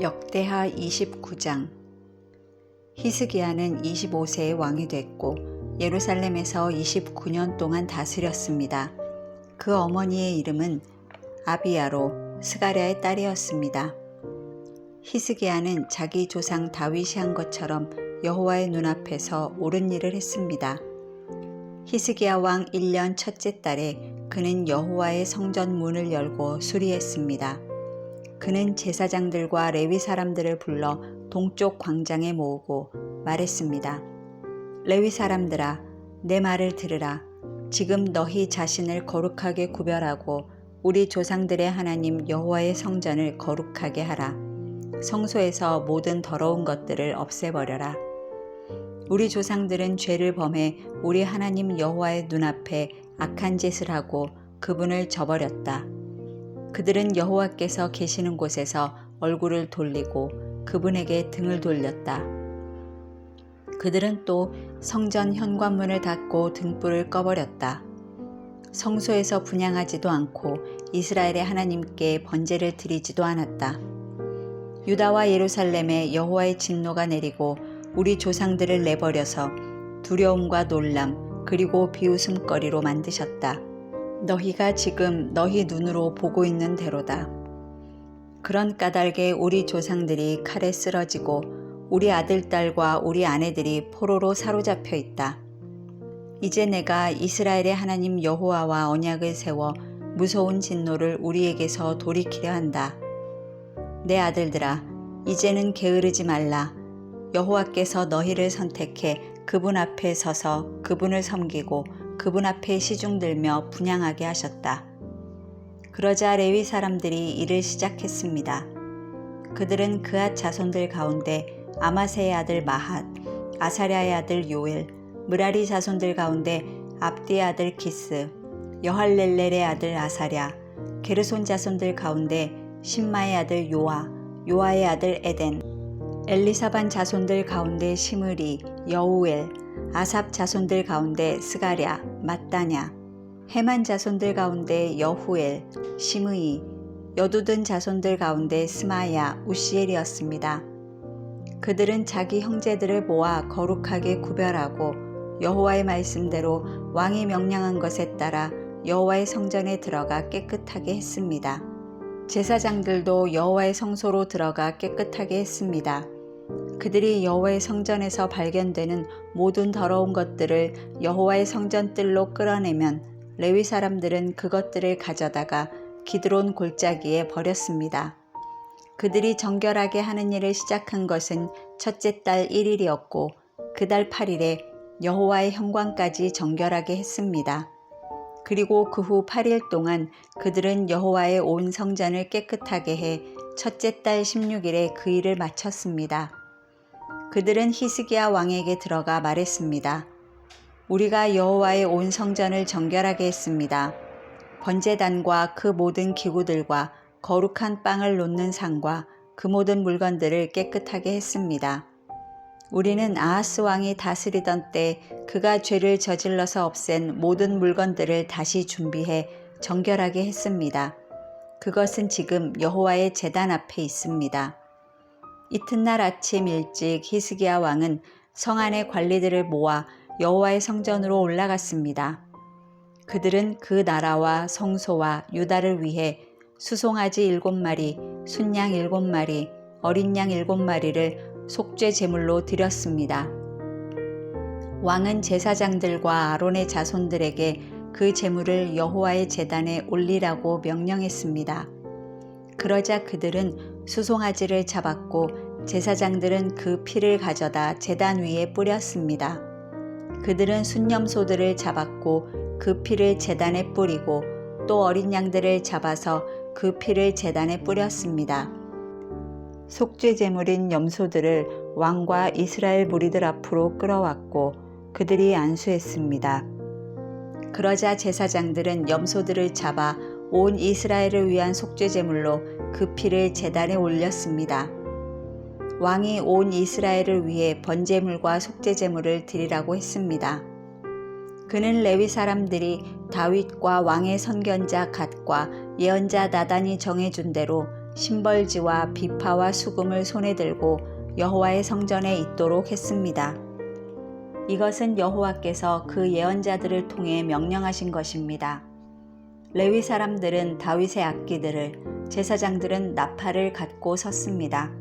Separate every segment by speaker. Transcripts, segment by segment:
Speaker 1: 역대하 29장. 히스기야는 25세의 왕이 됐고 예루살렘에서 29년 동안 다스렸습니다. 그 어머니의 이름은 아비야로 스가랴의 딸이었습니다. 히스기야는 자기 조상 다윗이 한 것처럼 여호와의 눈앞에서 옳은 일을 했습니다. 히스기야 왕 1년 첫째 달에 그는 여호와의 성전 문을 열고 수리했습니다. 그는 제사장들과 레위 사람들을 불러 동쪽 광장에 모으고 말했습니다. 레위 사람들아, 내 말을 들으라. 지금 너희 자신을 거룩하게 구별하고 우리 조상들의 하나님 여호와의 성전을 거룩하게 하라. 성소에서 모든 더러운 것들을 없애버려라. 우리 조상들은 죄를 범해 우리 하나님 여호와의 눈앞에 악한 짓을 하고 그분을 저버렸다. 그들은 여호와께서 계시는 곳에서 얼굴을 돌리고 그분에게 등을 돌렸다. 그들은 또 성전 현관문을 닫고 등불을 꺼버렸다. 성소에서 분향하지도 않고 이스라엘의 하나님께 번제를 드리지도 않았다. 유다와 예루살렘에 여호와의 진노가 내리고 우리 조상들을 내버려서 두려움과 놀람 그리고 비웃음거리로 만드셨다. 너희가 지금 너희 눈으로 보고 있는 대로다. 그런 까닭에 우리 조상들이 칼에 쓰러지고 우리 아들, 딸과 우리 아내들이 포로로 사로잡혀 있다. 이제 내가 이스라엘의 하나님 여호와와 언약을 세워 무서운 진노를 우리에게서 돌이키려 한다. 내 아들들아, 이제는 게으르지 말라. 여호와께서 너희를 선택해 그분 앞에 서서 그분을 섬기고 그분 앞에 시중들며 분향하게 하셨다. 그러자 레위 사람들이 일을 시작했습니다. 그들은 그앗 자손들 가운데 아마세의 아들 마핫, 아사랴의 아들 요엘, 므라리 자손들 가운데 압디의 아들 기스, 여할렐렐의 아들 아사랴, 게르손 자손들 가운데 심마의 아들 요아, 요아의 아들 에덴, 엘리사반 자손들 가운데 시므리, 여우엘, 아삽 자손들 가운데 스가랴, mat다냐, 헤만 자손들 가운데 여후엘, 시므이, 여두둔 자손들 가운데 스마야, 우시엘이었습니다. 그들은 자기 형제들을 모아 거룩하게 구별하고 여호와의 말씀대로 왕이 명령한 것에 따라 여호와의 성전에 들어가 깨끗하게 했습니다. 제사장들도 여호와의 성소로 들어가 깨끗하게 했습니다. 그들이 여호와의 성전에서 발견되는 모든 더러운 것들을 여호와의 성전 뜰로 끌어내면 레위 사람들은 그것들을 가져다가 기드론 골짜기에 버렸습니다. 그들이 정결하게 하는 일을 시작한 것은 첫째 달 1일이었고 그 달 8일에 여호와의 현관까지 정결하게 했습니다. 그리고 그 후 8일 동안 그들은 여호와의 온 성전을 깨끗하게 해 첫째 달 16일에 그 일을 마쳤습니다. 그들은 히스기야 왕에게 들어가 말했습니다. 우리가 여호와의 온 성전을 정결하게 했습니다. 번제단과 그 모든 기구들과 거룩한 빵을 놓는 상과 그 모든 물건들을 깨끗하게 했습니다. 우리는 아하스 왕이 다스리던 때 그가 죄를 저질러서 없앤 모든 물건들을 다시 준비해 정결하게 했습니다. 그것은 지금 여호와의 제단 앞에 있습니다. 이튿날 아침 일찍 히스기야 왕은 성 안의 관리들을 모아 여호와의 성전으로 올라갔습니다. 그들은 그 나라와 성소와 유다를 위해 수송아지 7마리, 순양 7마리, 어린 양 7마리를 속죄 제물로 드렸습니다. 왕은 제사장들과 아론의 자손들에게 그 제물을 여호와의 제단에 올리라고 명령했습니다. 그러자 그들은 수송아지를 잡았고 제사장들은 그 피를 가져다 제단 위에 뿌렸습니다. 그들은 순념소들을 잡았고 그 피를 제단에 뿌리고 또 어린 양들을 잡아서 그 피를 제단에 뿌렸습니다. 속죄 제물인 염소들을 왕과 이스라엘 무리들 앞으로 끌어왔고 그들이 안수했습니다. 그러자 제사장들은 염소들을 잡아 온 이스라엘을 위한 속죄 제물로 그 피를 제단에 올렸습니다. 왕이 온 이스라엘을 위해 번제물과 속죄 제물을 드리라고 했습니다. 그는 레위 사람들이 다윗과 왕의 선견자 갓과 예언자 나단이 정해준 대로 심벌지와 비파와 수금을 손에 들고 여호와의 성전에 있도록 했습니다. 이것은 여호와께서 그 예언자들을 통해 명령하신 것입니다. 레위 사람들은 다윗의 악기들을, 제사장들은 나팔을 갖고 섰습니다.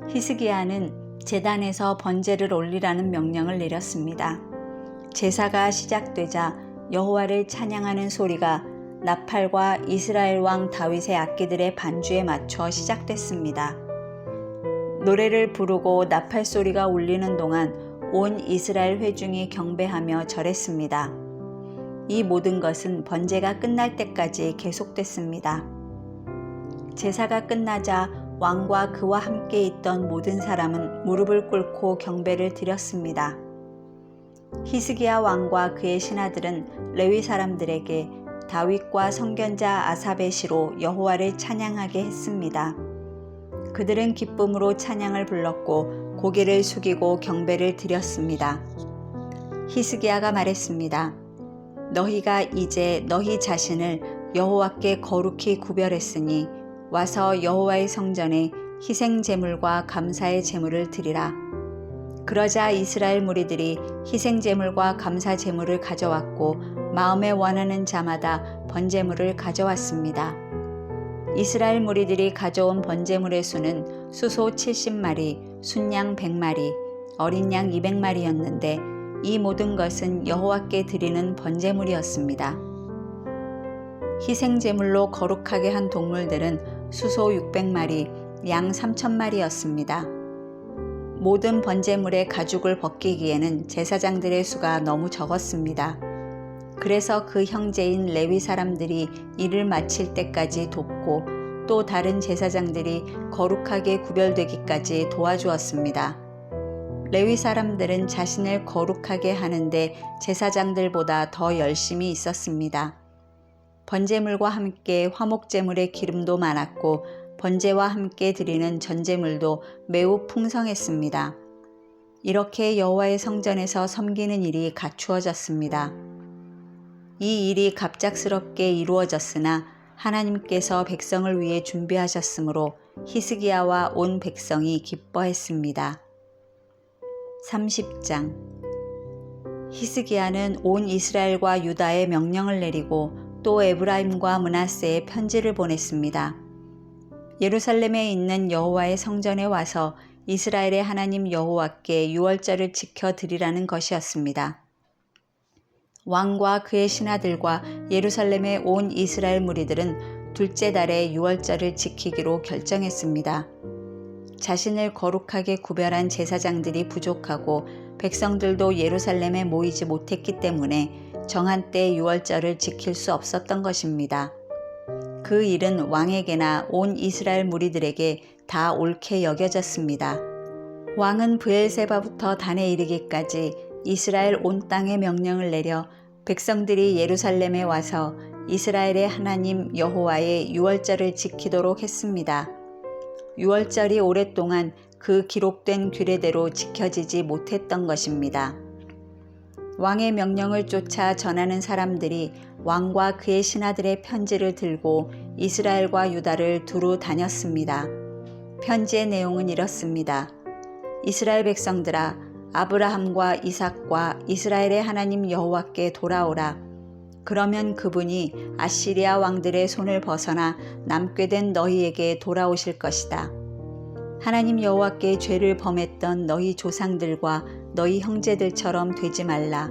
Speaker 1: 히스기야는 제단에서 번제를 올리라는 명령을 내렸습니다. 제사가 시작되자 여호와를 찬양하는 소리가 나팔과 이스라엘 왕 다윗의 악기들의 반주에 맞춰 시작됐습니다. 노래를 부르고 나팔 소리가 울리는 동안 온 이스라엘 회중이 경배하며 절했습니다. 이 모든 것은 번제가 끝날 때까지 계속됐습니다. 제사가 끝나자 왕과 그와 함께 있던 모든 사람은 무릎을 꿇고 경배를 드렸습니다. 히스기야 왕과 그의 신하들은 레위 사람들에게 다윗과 선견자 아삽의 시로 여호와를 찬양하게 했습니다. 그들은 기쁨으로 찬양을 불렀고 고개를 숙이고 경배를 드렸습니다. 히스기야가 말했습니다. 너희가 이제 너희 자신을 여호와께 거룩히 구별했으니 와서 여호와의 성전에 희생 제물과 감사의 제물을 드리라. 그러자 이스라엘 무리들이 희생 제물과 감사 제물을 가져왔고 마음에 원하는 자마다 번제물을 가져왔습니다. 이스라엘 무리들이 가져온 번제물의 수는 수소 70마리, 순양 100마리, 어린 양 200마리였는데 이 모든 것은 여호와께 드리는 번제물이었습니다. 희생 제물로 거룩하게 한 동물들은 수소 600마리, 양 3000마리였습니다. 모든 번제물의 가죽을 벗기기에는 제사장들의 수가 너무 적었습니다. 그래서 그 형제인 레위 사람들이 일을 마칠 때까지 돕고 또 다른 제사장들이 거룩하게 구별되기까지 도와주었습니다. 레위 사람들은 자신을 거룩하게 하는데 제사장들보다 더 열심히 있었습니다. 번제물과 함께 화목제물의 기름도 많았고 번제와 함께 드리는 전제물도 매우 풍성했습니다. 이렇게 여호와의 성전에서 섬기는 일이 갖추어졌습니다. 이 일이 갑작스럽게 이루어졌으나 하나님께서 백성을 위해 준비하셨으므로 히스기야와 온 백성이 기뻐했습니다. 30장 히스기야는 온 이스라엘과 유다에 명령을 내리고 또 에브라임과 므낫세에 편지를 보냈습니다. 예루살렘에 있는 여호와의 성전에 와서 이스라엘의 하나님 여호와께 유월절을 지켜 드리라는 것이었습니다. 왕과 그의 신하들과 예루살렘의 온 이스라엘 무리들은 둘째 달에 유월절을 지키기로 결정했습니다. 자신을 거룩하게 구별한 제사장들이 부족하고 백성들도 예루살렘에 모이지 못했기 때문에 정한 때 유월절을 지킬 수 없었던 것입니다. 그 일은 왕에게나 온 이스라엘 무리들에게 다 옳게 여겨졌습니다. 왕은 브엘세바부터 단에 이르기까지 이스라엘 온 땅에 명령을 내려 백성들이 예루살렘에 와서 이스라엘의 하나님 여호와의 유월절을 지키도록 했습니다. 유월절이 오랫동안 그 기록된 규례대로 지켜지지 못했던 것입니다. 왕의 명령을 쫓아 전하는 사람들이 왕과 그의 신하들의 편지를 들고 이스라엘과 유다를 두루 다녔습니다. 편지의 내용은 이렇습니다. 이스라엘 백성들아, 아브라함과 이삭과 이스라엘의 하나님 여호와께 돌아오라. 그러면 그분이 아시리아 왕들의 손을 벗어나 남게 된 너희에게 돌아오실 것이다. 하나님 여호와께 죄를 범했던 너희 조상들과 너희 형제들처럼 되지 말라.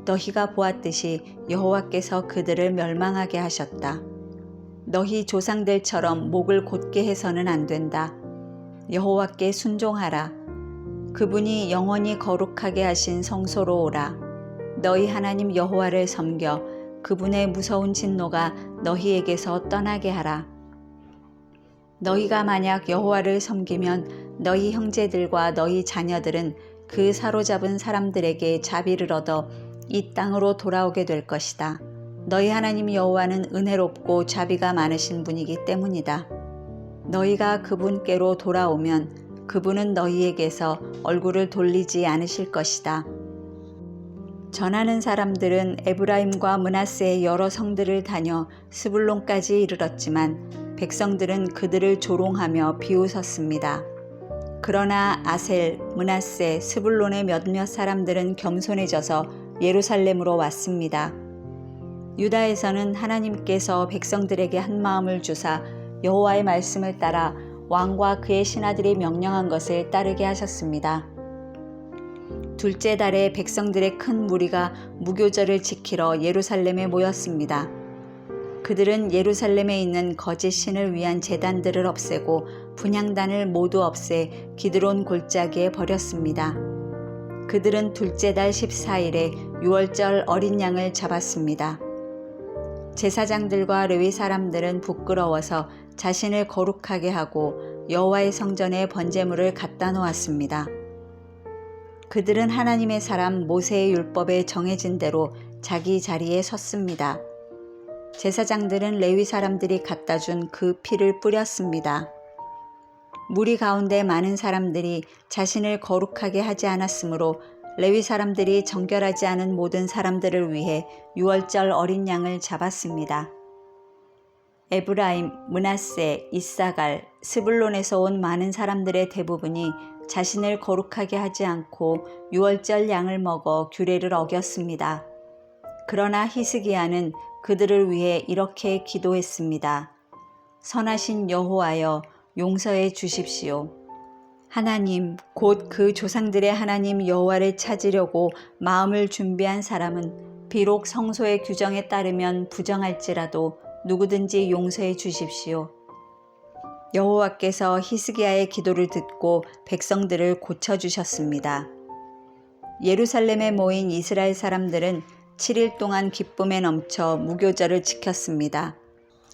Speaker 1: 너희가 보았듯이 여호와께서 그들을 멸망하게 하셨다. 너희 조상들처럼 목을 곧게 해서는 안 된다. 여호와께 순종하라. 그분이 영원히 거룩하게 하신 성소로 오라. 너희 하나님 여호와를 섬겨 그분의 무서운 진노가 너희에게서 떠나게 하라. 너희가 만약 여호와를 섬기면 너희 형제들과 너희 자녀들은 그 사로잡은 사람들에게 자비를 얻어 이 땅으로 돌아오게 될 것이다. 너희 하나님 여호와는 은혜롭고 자비가 많으신 분이기 때문이다. 너희가 그분께로 돌아오면 그분은 너희에게서 얼굴을 돌리지 않으실 것이다. 전하는 사람들은 에브라임과 므낫세의 여러 성들을 다녀 스불론까지 이르렀지만 백성들은 그들을 조롱하며 비웃었습니다. 그러나 아셀, 므낫세, 스불론의 몇몇 사람들은 겸손해져서 예루살렘으로 왔습니다. 유다에서는 하나님께서 백성들에게 한 마음을 주사 여호와의 말씀을 따라 왕과 그의 신하들이 명령한 것을 따르게 하셨습니다. 둘째 달에 백성들의 큰 무리가 무교절을 지키러 예루살렘에 모였습니다. 그들은 예루살렘에 있는 거짓 신을 위한 제단들을 없애고 분향단을 모두 없애 기드론 골짜기에 버렸습니다. 그들은 둘째 달 14일에 유월절 어린 양을 잡았습니다. 제사장들과 레위 사람들은 부끄러워서 자신을 거룩하게 하고 여호와의 성전에 번제물을 갖다 놓았습니다. 그들은 하나님의 사람 모세의 율법에 정해진 대로 자기 자리에 섰습니다. 제사장들은 레위 사람들이 갖다 준 그 피를 뿌렸습니다. 무리 가운데 많은 사람들이 자신을 거룩하게 하지 않았으므로 레위 사람들이 정결하지 않은 모든 사람들을 위해 유월절 어린 양을 잡았습니다. 에브라임, 므낫세, 이사갈, 스불론에서 온 많은 사람들의 대부분이 자신을 거룩하게 하지 않고 유월절 양을 먹어 규례를 어겼습니다. 그러나 히스기야는 그들을 위해 이렇게 기도했습니다. 선하신 여호와여, 용서해 주십시오. 하나님, 곧 그 조상들의 하나님 여호와를 찾으려고 마음을 준비한 사람은 비록 성소의 규정에 따르면 부정할지라도 누구든지 용서해 주십시오. 여호와께서 히스기야의 기도를 듣고 백성들을 고쳐주셨습니다. 예루살렘에 모인 이스라엘 사람들은 7일 동안 기쁨에 넘쳐 무교절을 지켰습니다.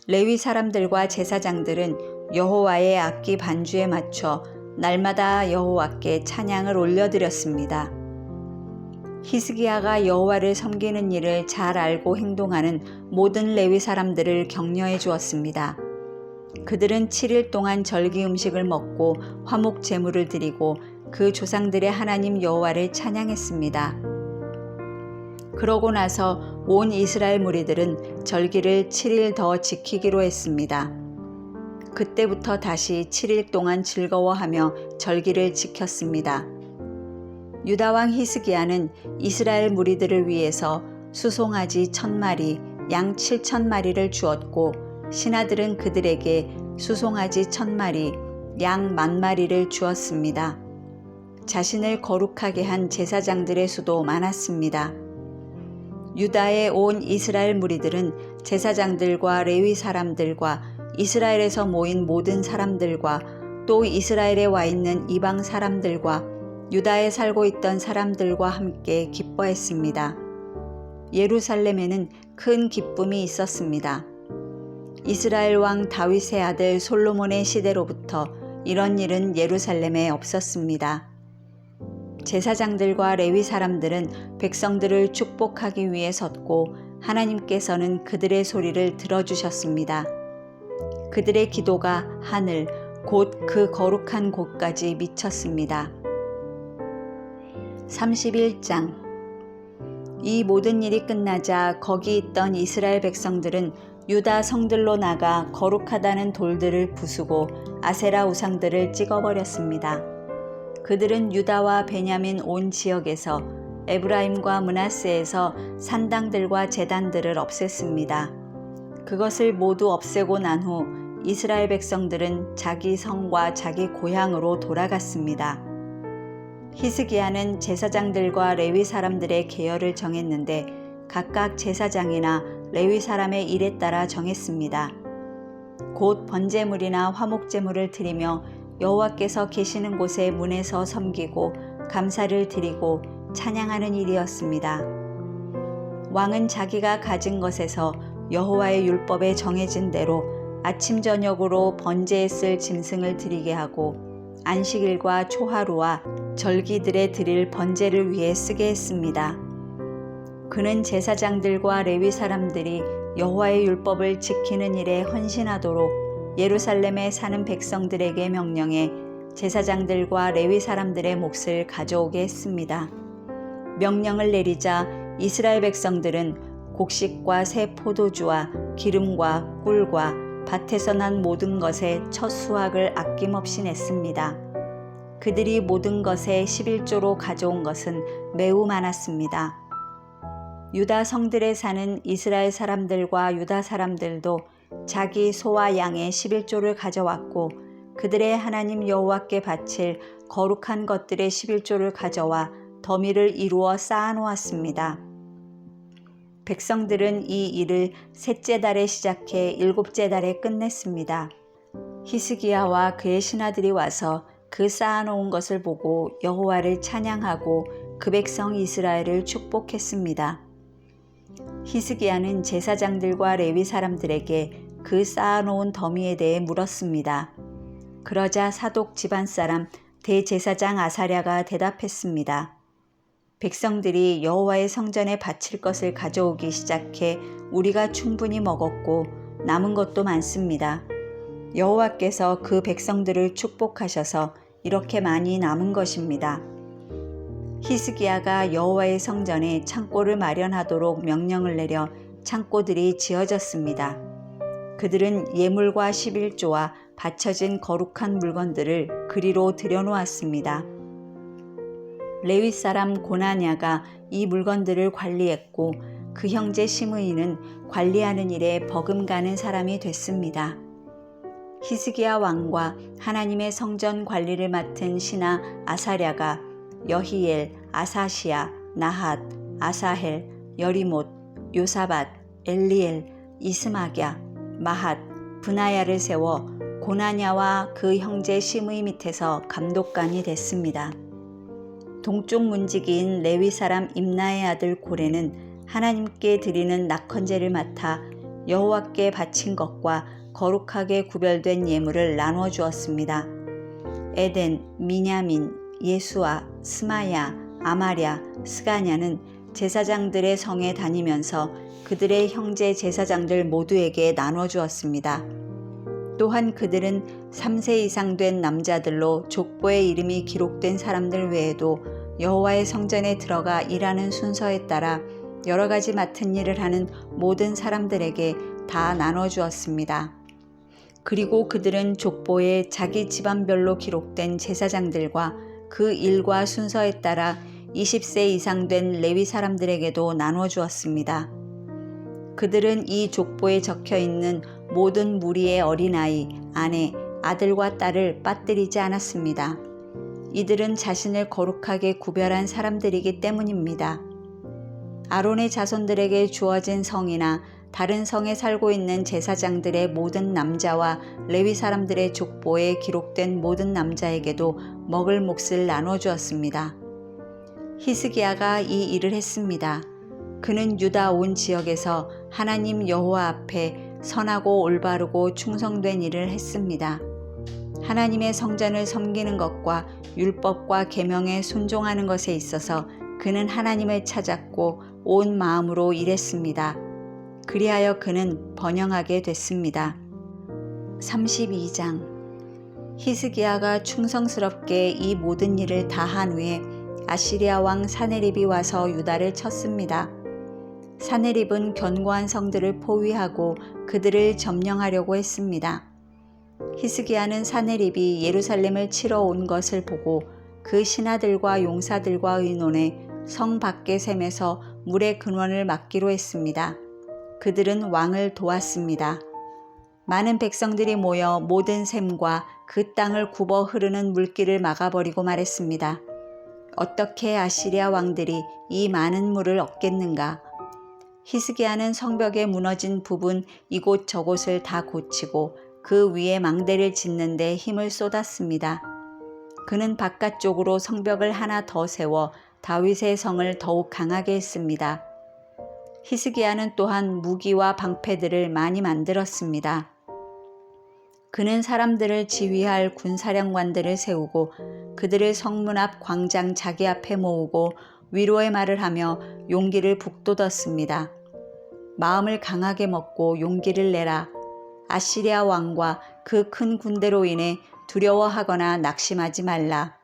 Speaker 1: 레위 사람들과 제사장들은 여호와의 악기 반주에 맞춰 날마다 여호와께 찬양을 올려드렸습니다. 히스기야가 여호와를 섬기는 일을 잘 알고 행동하는 모든 레위 사람들을 격려해 주었습니다. 그들은 7일 동안 절기 음식을 먹고 화목 제물을 드리고 그 조상들의 하나님 여호와를 찬양했습니다. 그러고 나서 온 이스라엘 무리들은 절기를 7일 더 지키기로 했습니다. 그때부터 다시 7일 동안 즐거워하며 절기를 지켰습니다. 유다 왕 히스기야는 이스라엘 무리들을 위해서 수송아지 1000마리, 양 7000마리를 주었고 신하들은 그들에게 수송아지 1000마리, 양 10,000마리를 주었습니다. 자신을 거룩하게 한 제사장들의 수도 많았습니다. 유다에 온 이스라엘 무리들은 제사장들과 레위 사람들과 이스라엘에서 모인 모든 사람들과 또 이스라엘에 와 있는 이방 사람들과 유다에 살고 있던 사람들과 함께 기뻐했습니다. 예루살렘에는 큰 기쁨이 있었습니다. 이스라엘 왕 다윗의 아들 솔로몬의 시대로부터 이런 일은 예루살렘에 없었습니다. 제사장들과 레위 사람들은 백성들을 축복하기 위해 섰고 하나님께서는 그들의 소리를 들어주셨습니다. 그들의 기도가 하늘, 곧 그 거룩한 곳까지 미쳤습니다. 31장. 이 모든 일이 끝나자 거기 있던 이스라엘 백성들은 유다 성들로 나가 거룩하다는 돌들을 부수고 아세라 우상들을 찍어버렸습니다. 그들은 유다와 베냐민 온 지역에서 에브라임과 므낫세에서 산당들과 제단들을 없앴습니다. 그것을 모두 없애고 난 후 이스라엘 백성들은 자기 성과 자기 고향으로 돌아갔습니다. 히스기야는 제사장들과 레위 사람들의 계열을 정했는데 각각 제사장이나 레위 사람의 일에 따라 정했습니다. 곧 번제물이나 화목제물을 드리며 여호와께서 계시는 곳의 문에서 섬기고 감사를 드리고 찬양하는 일이었습니다. 왕은 자기가 가진 것에서 여호와의 율법에 정해진 대로 아침 저녁으로 번제에 쓸 짐승을 드리게 하고 안식일과 초하루와 절기들에 드릴 번제를 위해 쓰게 했습니다. 그는 제사장들과 레위 사람들이 여호와의 율법을 지키는 일에 헌신하도록 예루살렘에 사는 백성들에게 명령해 제사장들과 레위 사람들의 몫을 가져오게 했습니다. 명령을 내리자 이스라엘 백성들은 곡식과 새 포도주와 기름과 꿀과 밭에서 난 모든 것의 첫 수확을 아낌없이 냈습니다. 그들이 모든 것의 11조로 가져온 것은 매우 많았습니다. 유다 성들에 사는 이스라엘 사람들과 유다 사람들도 자기 소와 양의 11조를 가져왔고 그들의 하나님 여호와께 바칠 거룩한 것들의 11조를 가져와 더미를 이루어 쌓아놓았습니다. 백성들은 이 일을 셋째 달에 시작해 일곱째 달에 끝냈습니다. 히스기야와 그의 신하들이 와서 그 쌓아놓은 것을 보고 여호와를 찬양하고 그 백성 이스라엘을 축복했습니다. 히스기야는 제사장들과 레위 사람들에게 그 쌓아놓은 더미에 대해 물었습니다. 그러자 사독 집안 사람 대제사장 아사랴가 대답했습니다. 백성들이 여호와의 성전에 바칠 것을 가져오기 시작해 우리가 충분히 먹었고 남은 것도 많습니다. 여호와께서 그 백성들을 축복하셔서 이렇게 많이 남은 것입니다. 히스기야가 여호와의 성전에 창고를 마련하도록 명령을 내려 창고들이 지어졌습니다. 그들은 예물과 11조와 바쳐진 거룩한 물건들을 그리로 들여놓았습니다. 레위 사람 고나냐가 이 물건들을 관리했고 그 형제 시므이는 관리하는 일에 버금가는 사람이 됐습니다. 히스기야 왕과 하나님의 성전 관리를 맡은 신하 아사랴가 여히엘, 아사시야, 나핫, 아사헬, 여리못, 요사밧, 엘리엘, 이스마랴, 마핫, 브나야를 세워 고나냐와 그 형제 시므이 밑에서 감독관이 됐습니다. 동쪽 문지기인 레위 사람 임나의 아들 고레는 하나님께 드리는 낙헌제를 맡아 여호와께 바친 것과 거룩하게 구별된 예물을 나누어 주었습니다. 에덴, 미냐민, 예수아, 스마야, 아마랴, 스가냐는 제사장들의 성에 다니면서 그들의 형제 제사장들 모두에게 나눠 주었습니다. 또한 그들은 3세 이상 된 남자들로 족보의 이름이 기록된 사람들 외에도 여호와의 성전에 들어가 일하는 순서에 따라 여러 가지 맡은 일을 하는 모든 사람들에게 다 나눠 주었습니다. 그리고 그들은 족보에 자기 집안별로 기록된 제사장들과 그 일과 순서에 따라 20세 이상 된 레위 사람들에게도 나눠 주었습니다. 그들은 이 족보에 적혀 있는 모든 무리의 어린아이, 아내, 아들과 딸을 빠뜨리지 않았습니다. 이들은 자신을 거룩하게 구별한 사람들이기 때문입니다. 아론의 자손들에게 주어진 성이나 다른 성에 살고 있는 제사장들의 모든 남자와 레위 사람들의 족보에 기록된 모든 남자에게도 먹을 몫을 나눠주었습니다. 히스기야가 이 일을 했습니다. 그는 유다 온 지역에서 하나님 여호와 앞에 선하고 올바르고 충성된 일을 했습니다. 하나님의 성전을 섬기는 것과 율법과 계명에 순종하는 것에 있어서 그는 하나님을 찾았고 온 마음으로 일했습니다. 그리하여 그는 번영하게 됐습니다. 32장 히스기야가 충성스럽게 이 모든 일을 다 한 후에 아시리아 왕 사네립이 와서 유다를 쳤습니다. 사네립은 견고한 성들을 포위하고 그들을 점령하려고 했습니다. 히스기야는 사네립이 예루살렘을 치러 온 것을 보고 그 신하들과 용사들과 의논해 성 밖의 샘에서 물의 근원을 막기로 했습니다. 그들은 왕을 도왔습니다. 많은 백성들이 모여 모든 샘과 그 땅을 굽어 흐르는 물길을 막아버리고 말했습니다. 어떻게 아시리아 왕들이 이 많은 물을 얻겠는가? 히스기야는 성벽에 무너진 부분 이곳 저곳을 다 고치고 그 위에 망대를 짓는 데 힘을 쏟았습니다. 그는 바깥쪽으로 성벽을 하나 더 세워 다윗의 성을 더욱 강하게 했습니다. 히스기야는 또한 무기와 방패들을 많이 만들었습니다. 그는 사람들을 지휘할 군사령관들을 세우고 그들을 성문 앞 광장 자기 앞에 모으고 위로의 말을 하며 용기를 북돋았습니다. 마음을 강하게 먹고 용기를 내라. 아시리아 왕과 그 큰 군대로 인해 두려워하거나 낙심하지 말라.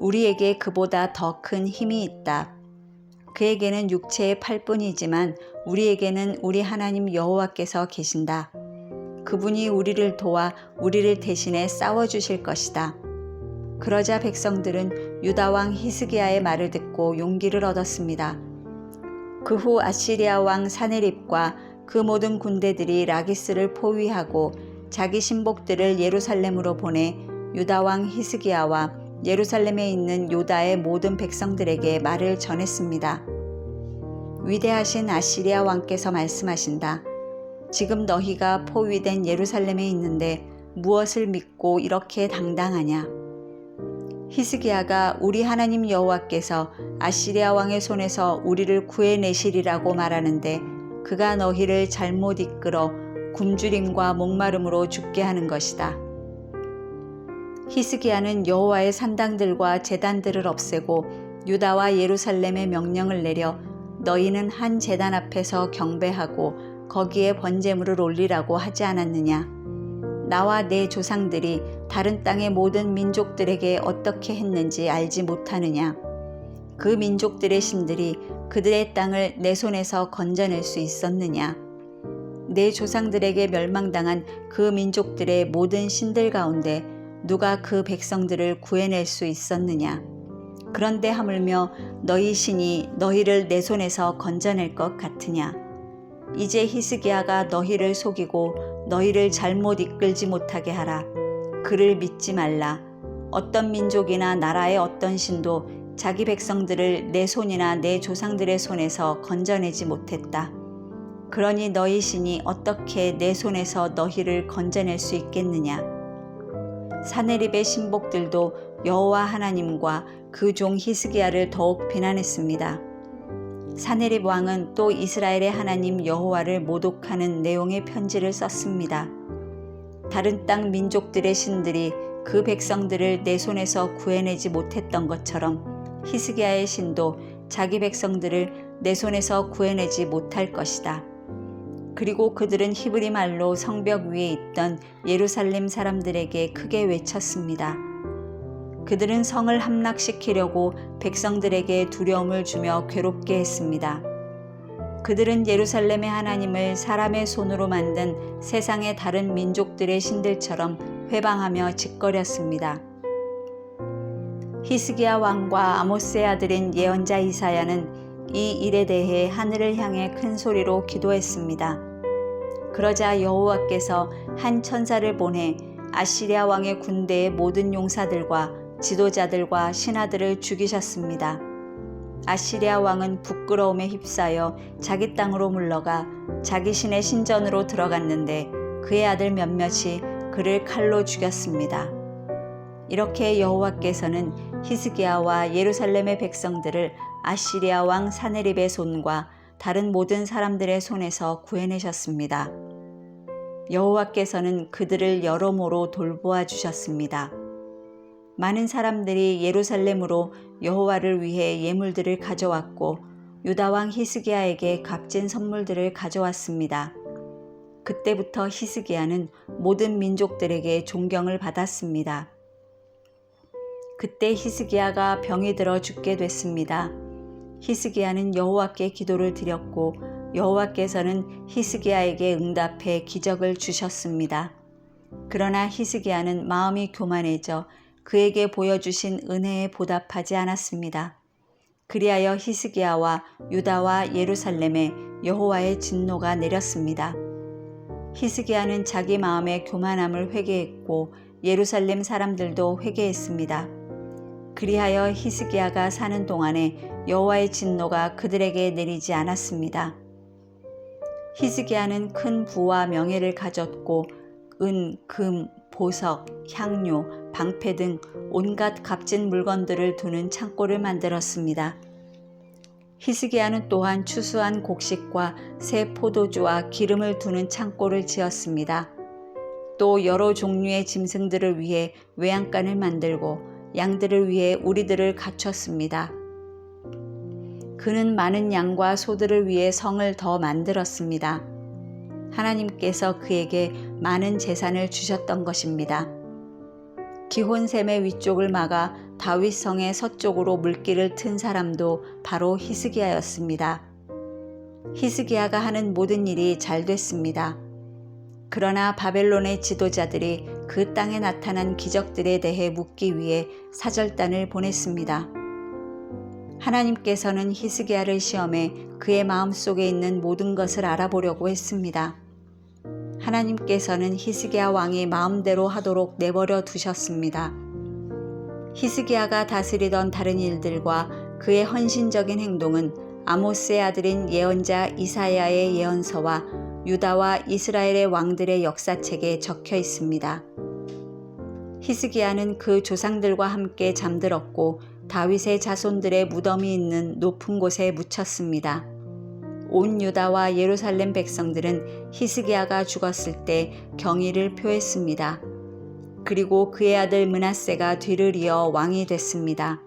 Speaker 1: 우리에게 그보다 더 큰 힘이 있다. 그에게는 육체의 팔뿐이지만 우리에게는 우리 하나님 여호와께서 계신다. 그분이 우리를 도와 우리를 대신해 싸워주실 것이다. 그러자 백성들은 유다 왕 히스기야의 말을 듣고 용기를 얻었습니다. 그 후 아시리아 왕 사네립과 그 모든 군대들이 라기스를 포위하고 자기 신복들을 예루살렘으로 보내 유다 왕 히스기야와 예루살렘에 있는 유다의 모든 백성들에게 말을 전했습니다. 위대하신 아시리아 왕께서 말씀하신다. 지금 너희가 포위된 예루살렘에 있는데 무엇을 믿고 이렇게 당당하냐? 히스기야가 우리 하나님 여호와께서 아시리아 왕의 손에서 우리를 구해내시리라고 말하는데 그가 너희를 잘못 이끌어 굶주림과 목마름으로 죽게 하는 것이다. 히스기야는 여호와의 산당들과 제단들을 없애고 유다와 예루살렘에 명령을 내려 너희는 한 제단 앞에서 경배하고 거기에 번제물을 올리라고 하지 않았느냐? 나와 내 조상들이 다른 땅의 모든 민족들에게 어떻게 했는지 알지 못하느냐? 그 민족들의 신들이 그들의 땅을 내 손에서 건져낼 수 있었느냐? 내 조상들에게 멸망당한 그 민족들의 모든 신들 가운데 누가 그 백성들을 구해낼 수 있었느냐? 그런데 하물며 너희 신이 너희를 내 손에서 건져낼 것 같으냐? 이제 히스기야가 너희를 속이고 너희를 잘못 이끌지 못하게 하라. 그를 믿지 말라. 어떤 민족이나 나라의 어떤 신도 자기 백성들을 내 손이나 내 조상들의 손에서 건져내지 못했다. 그러니 너희 신이 어떻게 내 손에서 너희를 건져낼 수 있겠느냐? 사네립의 신복들도 여호와 하나님과 그 종 히스기야를 더욱 비난했습니다. 사네립 왕은 또 이스라엘의 하나님 여호와를 모독하는 내용의 편지를 썼습니다. 다른 땅 민족들의 신들이 그 백성들을 내 손에서 구해내지 못했던 것처럼 히스기야의 신도 자기 백성들을 내 손에서 구해내지 못할 것이다. 그리고 그들은 히브리 말로 성벽 위에 있던 예루살렘 사람들에게 크게 외쳤습니다. 그들은 성을 함락시키려고 백성들에게 두려움을 주며 괴롭게 했습니다. 그들은 예루살렘의 하나님을 사람의 손으로 만든 세상의 다른 민족들의 신들처럼 회방하며 짓거렸습니다. 히스기야 왕과 아모스의 아들인 예언자 이사야는 이 일에 대해 하늘을 향해 큰 소리로 기도했습니다. 그러자 여호와께서 한 천사를 보내 아시리아 왕의 군대의 모든 용사들과 지도자들과 신하들을 죽이셨습니다. 아시리아 왕은 부끄러움에 휩싸여 자기 땅으로 물러가 자기 신의 신전으로 들어갔는데 그의 아들 몇몇이 그를 칼로 죽였습니다. 이렇게 여호와께서는 히스기야와 예루살렘의 백성들을 아시리아 왕 사네립의 손과 다른 모든 사람들의 손에서 구해내셨습니다. 여호와께서는 그들을 여러모로 돌보아 주셨습니다. 많은 사람들이 예루살렘으로 여호와를 위해 예물들을 가져왔고 유다 왕 히스기야에게 값진 선물들을 가져왔습니다. 그때부터 히스기야는 모든 민족들에게 존경을 받았습니다. 그때 히스기야가 병이 들어 죽게 됐습니다. 히스기야는 여호와께 기도를 드렸고 여호와께서는 히스기야에게 응답해 기적을 주셨습니다. 그러나 히스기야는 마음이 교만해져 그에게 보여주신 은혜에 보답하지 않았습니다. 그리하여 히스기야와 유다와 예루살렘에 여호와의 진노가 내렸습니다. 히스기야는 자기 마음의 교만함을 회개했고 예루살렘 사람들도 회개했습니다. 그리하여 히스기야가 사는 동안에 여호와의 진노가 그들에게 내리지 않았습니다. 히스기야는 큰 부와 명예를 가졌고 은, 금, 보석, 향료, 방패 등 온갖 값진 물건들을 두는 창고를 만들었습니다. 히스기야는 또한 추수한 곡식과 새 포도주와 기름을 두는 창고를 지었습니다. 또 여러 종류의 짐승들을 위해 외양간을 만들고 양들을 위해 우리들을 갖췄습니다. 그는 많은 양과 소들을 위해 성을 더 만들었습니다. 하나님께서 그에게 많은 재산을 주셨던 것입니다. 기혼샘의 위쪽을 막아 다윗 성의 서쪽으로 물길을 튼 사람도 바로 히스기야였습니다. 히스기야가 하는 모든 일이 잘 됐습니다. 그러나 바벨론의 지도자들이 그 땅에 나타난 기적들에 대해 묻기 위해 사절단을 보냈습니다. 하나님께서는 히스기야를 시험해 그의 마음속에 있는 모든 것을 알아보려고 했습니다. 하나님께서는 히스기야 왕이 마음대로 하도록 내버려 두셨습니다. 히스기야가 다스리던 다른 일들과 그의 헌신적인 행동은 아모스의 아들인 예언자 이사야의 예언서와 유다와 이스라엘의 왕들의 역사책에 적혀 있습니다. 히스기야는 그 조상들과 함께 잠들었고 다윗의 자손들의 무덤이 있는 높은 곳에 묻혔습니다. 온 유다와 예루살렘 백성들은 히스기야가 죽었을 때 경의를 표했습니다. 그리고 그의 아들 므낫세가 뒤를 이어 왕이 됐습니다.